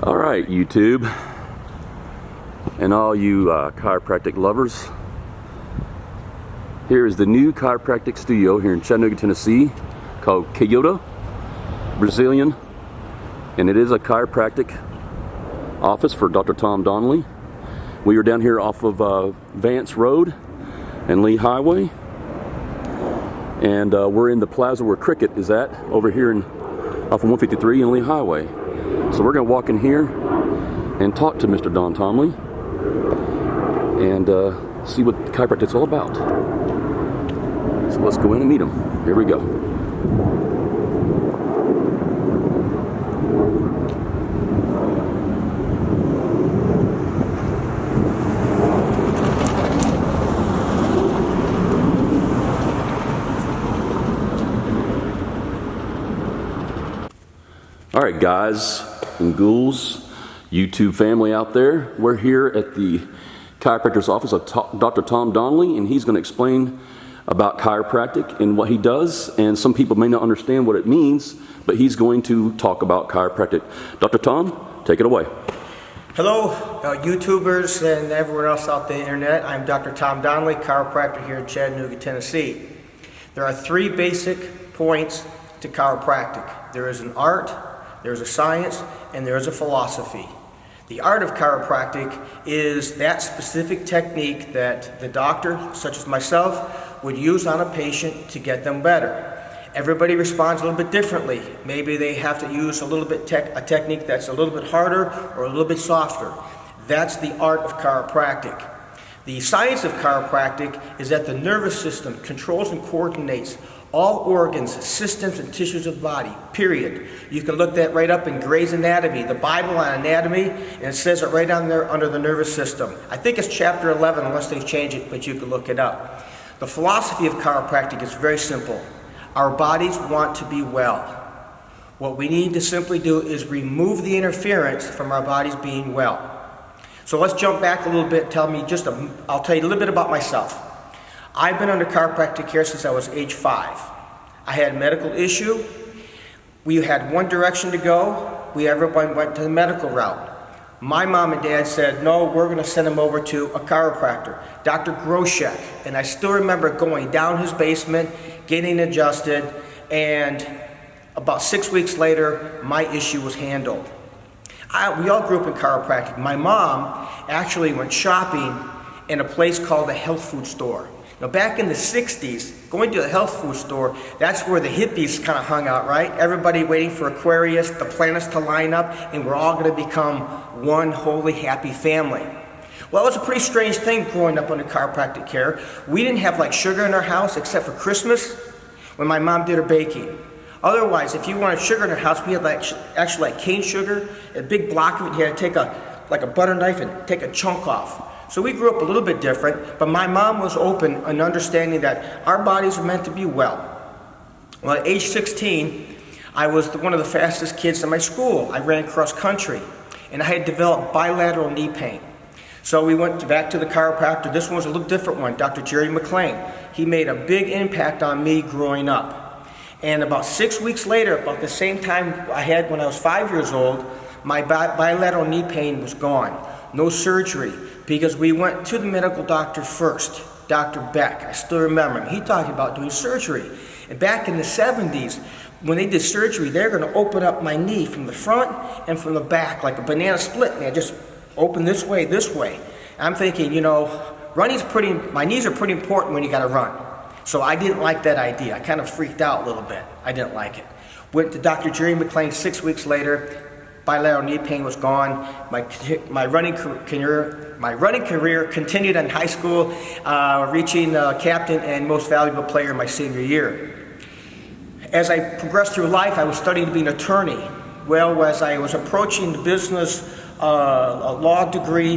All right, YouTube, and all you chiropractic lovers. Here is the new chiropractic studio here in Chattanooga, Tennessee, called Kyoto, Brazilian, and it is a chiropractic office for Dr. Tom Donnelly. We are down here off of Vance Road and Lee Highway, and we're in the plaza where Cricket is at, over here off of 153 and Lee Highway. So we're going to walk in here and talk to Mr. Don Donnelly and see what chiropractic's all about. So let's go in and meet him. Here we go. All right, guys and ghouls, YouTube family out there, we're here at the chiropractor's office of Dr. Tom Donnelly, and he's going to explain about chiropractic and what he does. And some people may not understand what it means, but he's going to talk about chiropractic. Dr. Tom, take it away. Hello, YouTubers and everyone else out the internet. I'm Dr. Tom Donnelly, chiropractor here in Chattanooga, Tennessee. There are three basic points to chiropractic. There is an art, there's a science, and there's a philosophy. The art of chiropractic is that specific technique that the doctor, such as myself, would use on a patient to get them better. Everybody responds a little bit differently. Maybe they have to use a technique that's a little bit harder or a little bit softer. That's the art of chiropractic. The science of chiropractic is that the nervous system controls and coordinates all organs, systems, and tissues of the body, period. You can look that right up in Gray's Anatomy, the Bible on anatomy, and it says it right down there under the nervous system. I think it's chapter 11, unless they change it, but you can look it up. The philosophy of chiropractic is very simple. Our bodies want to be well. What we need to simply do is remove the interference from our bodies being well. So let's jump back a little bit, I'll tell you a little bit about myself. I've been under chiropractic care since I was age 5. I had a medical issue. We had one direction to go. Everyone went to the medical route. My mom and dad said, no, we're going to send him over to a chiropractor, Dr. Groshek. And I still remember going down his basement, getting adjusted, and about 6 weeks later, my issue was handled. We all grew up in chiropractic. My mom actually went shopping in a place called the health food store. Now, back in the 60s, going to a health food store, that's where the hippies kind of hung out, right? Everybody waiting for Aquarius, the planets to line up, and we're all going to become one holy, happy family. Well, it was a pretty strange thing growing up under chiropractic care. We didn't have like sugar in our house except for Christmas when my mom did her baking. Otherwise, if you wanted sugar in our house, we had actually cane sugar, a big block of it. You had to take a butter knife and take a chunk off. So we grew up a little bit different, but my mom was open and understanding that our bodies were meant to be well. Well, at age 16, I was one of the fastest kids in my school. I ran cross country, and I had developed bilateral knee pain. So we went back to the chiropractor. This one was a little different one, Dr. Jerry McLean. He made a big impact on me growing up. And about 6 weeks later, about the same time I had when I was 5 years old, my bilateral knee pain was gone. No surgery, because we went to the medical doctor first, Dr. Beck. I still remember him. He talked about doing surgery. And back in the 70s, when they did surgery, they're going to open up my knee from the front and from the back, like a banana split. And I just open this way. I'm thinking, my knees are pretty important when you got to run. So I didn't like that idea. I kind of freaked out a little bit. I didn't like it. Went to Dr. Jerry McLean 6 weeks later. Bilateral knee pain was gone. My running career continued in high school, reaching captain and most valuable player my senior year. As I progressed through life, I was studying to be an attorney. Well, as I was approaching the business law degree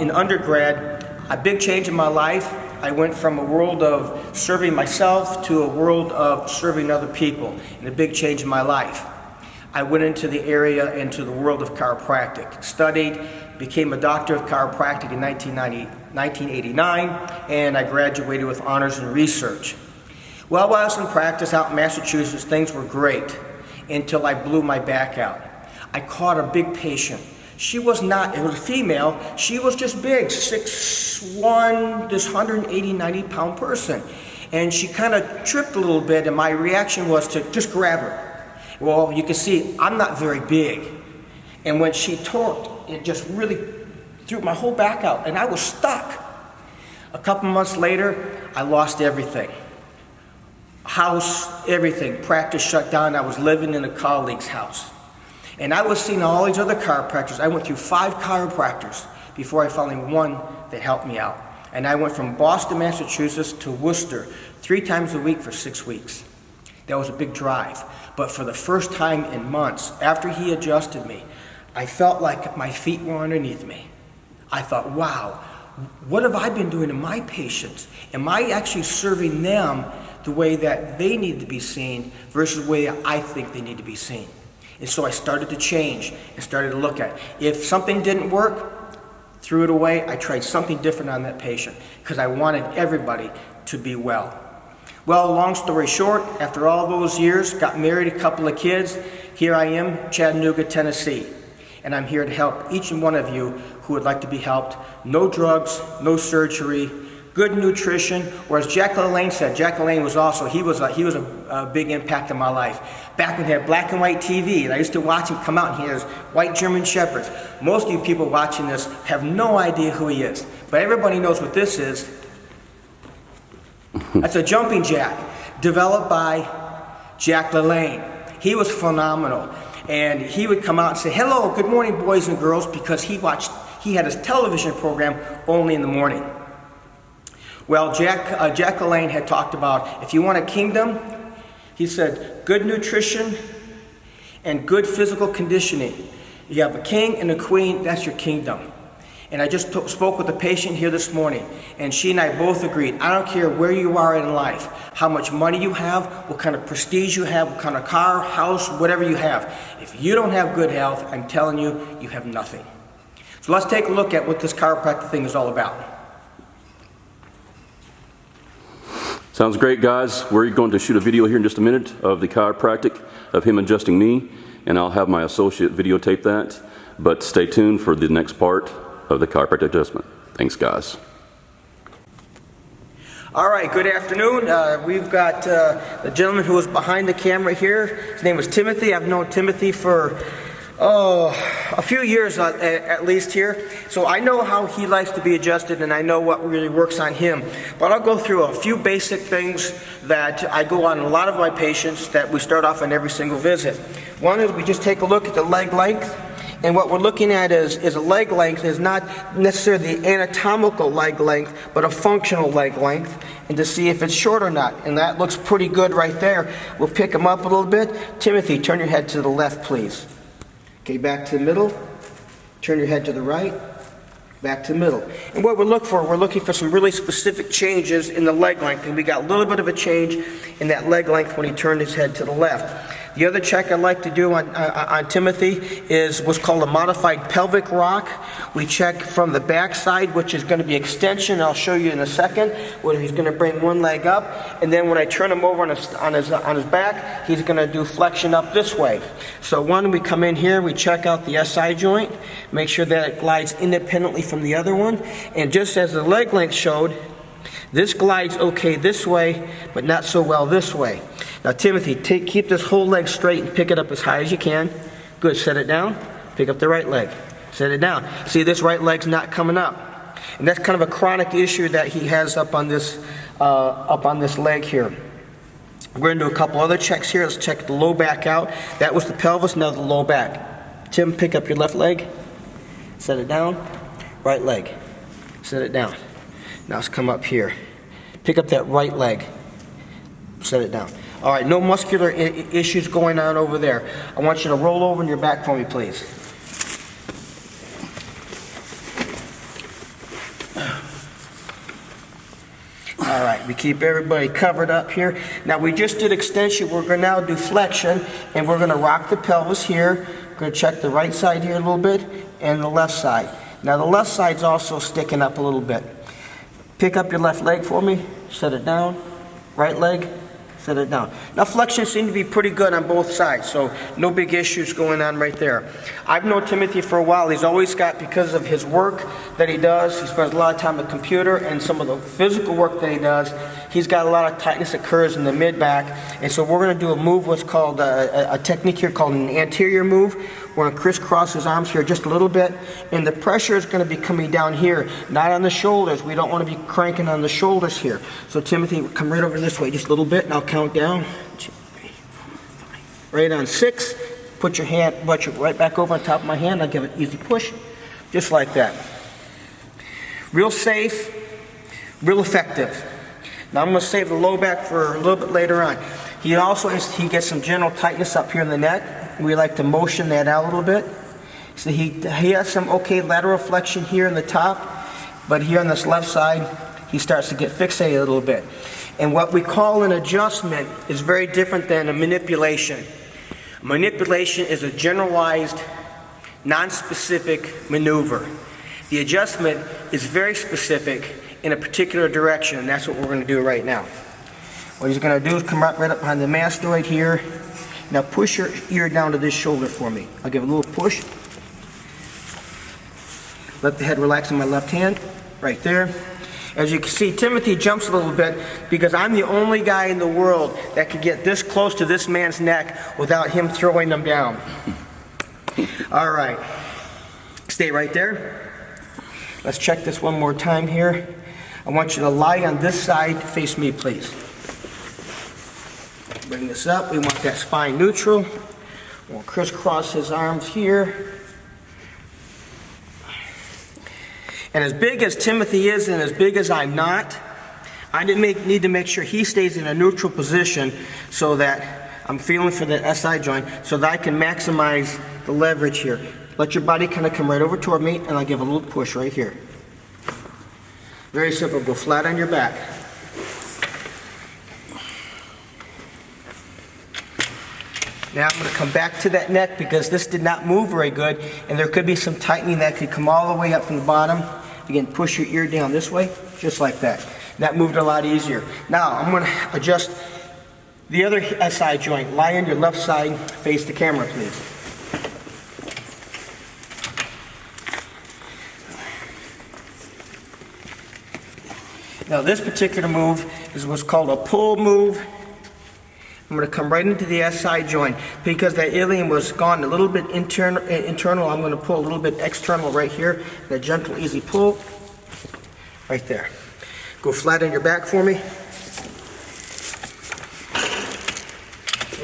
in undergrad, a big change in my life. I went from a world of serving myself to a world of serving other people, and a big change in my life. I went into the the world of chiropractic, studied, became a doctor of chiropractic in 1989, and I graduated with honors in research. Well, while I was in practice out in Massachusetts, things were great until I blew my back out. I caught a big patient. She was not, it was a female, she was just big, 6'1", this 180, 90-pound person. And she kind of tripped a little bit, and my reaction was to just grab her. Well, you can see I'm not very big. And when she torqued, it just really threw my whole back out, and I was stuck. A couple months later, I lost everything. House, everything. Practice shut down. I was living in a colleague's house. And I was seeing all these other chiropractors. I went through 5 chiropractors before I found one that helped me out. And I went from Boston, Massachusetts to Worcester 3 times a week for 6 weeks. That was a big drive. But for the first time in months, after he adjusted me, I felt like my feet were underneath me. I thought, wow, what have I been doing to my patients? Am I actually serving them the way that they need to be seen versus the way I think they need to be seen? And so I started to change and started to look at it. If something didn't work, threw it away. I tried something different on that patient because I wanted everybody to be well. Well, long story short, after all those years, got married, a couple of kids, here I am, Chattanooga, Tennessee. And I'm here to help each and one of you who would like to be helped. No drugs, no surgery, good nutrition, or as Jack LaLanne said, Jack LaLanne was also, he was a big impact in my life. Back when he had black and white TV, and I used to watch him come out, and he has white German Shepherds. Most of you people watching this have no idea who he is, but everybody knows what this is. That's a jumping jack, developed by Jack LaLanne. He was phenomenal. And he would come out and say, hello, good morning, boys and girls, because he had his television program only in the morning. Well, Jack LaLanne had talked about, if you want a kingdom, he said, good nutrition and good physical conditioning. You have a king and a queen, that's your kingdom. And I just spoke with a patient here this morning, and she and I both agreed, I don't care where you are in life, how much money you have, what kind of prestige you have, what kind of car, house, whatever you have. If you don't have good health, I'm telling you, you have nothing. So let's take a look at what this chiropractic thing is all about. Sounds great, guys. We're going to shoot a video here in just a minute of the chiropractic, of him adjusting me, and I'll have my associate videotape that. But stay tuned for the next part of the chiropractic adjustment. Thanks, guys. All right, good afternoon. We've got the gentleman who was behind the camera here. His name was Timothy. I've known Timothy for a few years at least here. So I know how he likes to be adjusted, and I know what really works on him. But I'll go through a few basic things that I go on a lot of my patients that we start off on every single visit. One is we just take a look at the leg length. And what we're looking at is a leg length is not necessarily the anatomical leg length, but a functional leg length, and to see if it's short or not. And that looks pretty good right there. We'll pick him up a little bit. Timothy, turn your head to the left, please. Okay, back to the middle. Turn your head to the right. Back to the middle. And what we're looking for some really specific changes in the leg length. And we got a little bit of a change in that leg length when he turned his head to the left. The other check I like to do on Timothy is what's called a modified pelvic rock. We check from the back side, which is going to be extension. I'll show you in a second, where he's going to bring one leg up, and then when I turn him over on his back, he's going to do flexion up this way. So we come in here, we check out the SI joint, make sure that it glides independently from the other one, and just as the leg length showed, this glides okay this way, but not so well this way. Now, Timothy, keep this whole leg straight and pick it up as high as you can. Good, set it down. Pick up the right leg. Set it down. See, this right leg's not coming up. And that's kind of a chronic issue that he has up on this leg here. We're going to do a couple other checks here. Let's check the low back out. That was the pelvis, now the low back. Tim, pick up your left leg. Set it down. Right leg. Set it down. Now let's come up here. Pick up that right leg. Set it down. All right, no muscular issues going on over there. I want you to roll over on your back for me, please. All right, we keep everybody covered up here. Now, we just did extension. We're going to now do flexion, and we're going to rock the pelvis here. We're going to check the right side here a little bit and the left side. Now, the left side's also sticking up a little bit. Pick up your left leg for me. Set it down. Right leg. Set it down. Now flexion seemed to be pretty good on both sides, so no big issues going on right there. I've known Timothy for a while. He's always got, because of his work that he does, he spends a lot of time on the computer and some of the physical work that he does, he's got a lot of tightness occurs in the mid-back. And so we're going to do a move, what's called a technique here called an anterior move. We're going to crisscross his arms here just a little bit, and the pressure is going to be coming down here, not on the shoulders. We don't want to be cranking on the shoulders here. So Timothy, come right over this way just a little bit, and I'll count down. 2, 3, 4, 5. Right on 6. Put your hand, put your right back over on top of my hand. I'll give it an easy push, just like that. Real safe, real effective. Now I'm going to save the low back for a little bit later on. He gets some general tightness up here in the neck. We like to motion that out a little bit. So he has some okay lateral flexion here in the top, but here on this left side, he starts to get fixated a little bit. And what we call an adjustment is very different than a manipulation. Manipulation is a generalized, non-specific maneuver. The adjustment is very specific in a particular direction, and that's what we're going to do right now. What he's going to do is come right up behind the mastoid here. Now push your ear down to this shoulder for me. I'll give a little push. Let the head relax in my left hand, right there. As you can see, Timothy jumps a little bit because I'm the only guy in the world that could get this close to this man's neck without him throwing them down. All right. Stay right there. Let's check this one more time here. I want you to lie on this side. Face me, please. Bring this up. We want that spine neutral. We'll crisscross his arms here. And as big as Timothy is and as big as I'm not, I need to make sure he stays in a neutral position so that I'm feeling for the SI joint so that I can maximize the leverage here. Let your body kind of come right over toward me, and I'll give a little push right here. Very simple. Go flat on your back. Now I'm going to come back to that neck because this did not move very good, and there could be some tightening that could come all the way up from the bottom. Again, push your ear down this way, just like that. That moved a lot easier. Now I'm going to adjust the other SI joint. Lie on your left side, face the camera, please. Now this particular move is what's called a pull move. I'm going to come right into the SI joint. Because that ilium was gone a little bit internal, I'm going to pull a little bit external right here. A gentle, easy pull. Right there. Go flat on your back for me.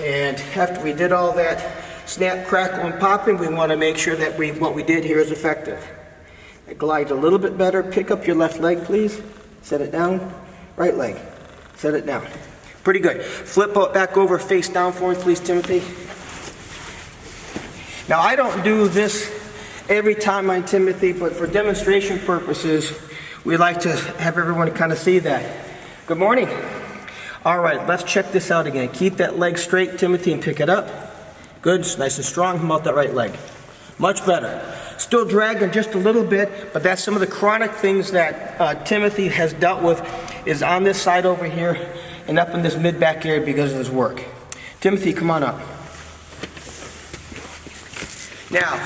And after we did all that snap, crackle, and popping, we want to make sure that what we did here is effective. Glide a little bit better. Pick up your left leg, please. Set it down. Right leg. Set it down. Pretty good. Flip back over, face down for me, please, Timothy. Now, I don't do this every time on Timothy, but for demonstration purposes, we like to have everyone kind of see that. Good morning. All right, let's check this out again. Keep that leg straight, Timothy, and pick it up. Good, nice and strong. Come out that right leg. Much better. Still dragging just a little bit, but that's some of the chronic things that Timothy has dealt with is on this side over here and up in this mid-back area because of his work. Timothy, come on up. Now,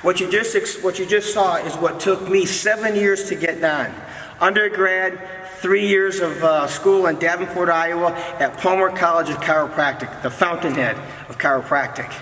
what you just saw is what took me 7 years to get done. Undergrad, 3 years of school in Davenport, Iowa, at Palmer College of Chiropractic, the fountainhead of chiropractic.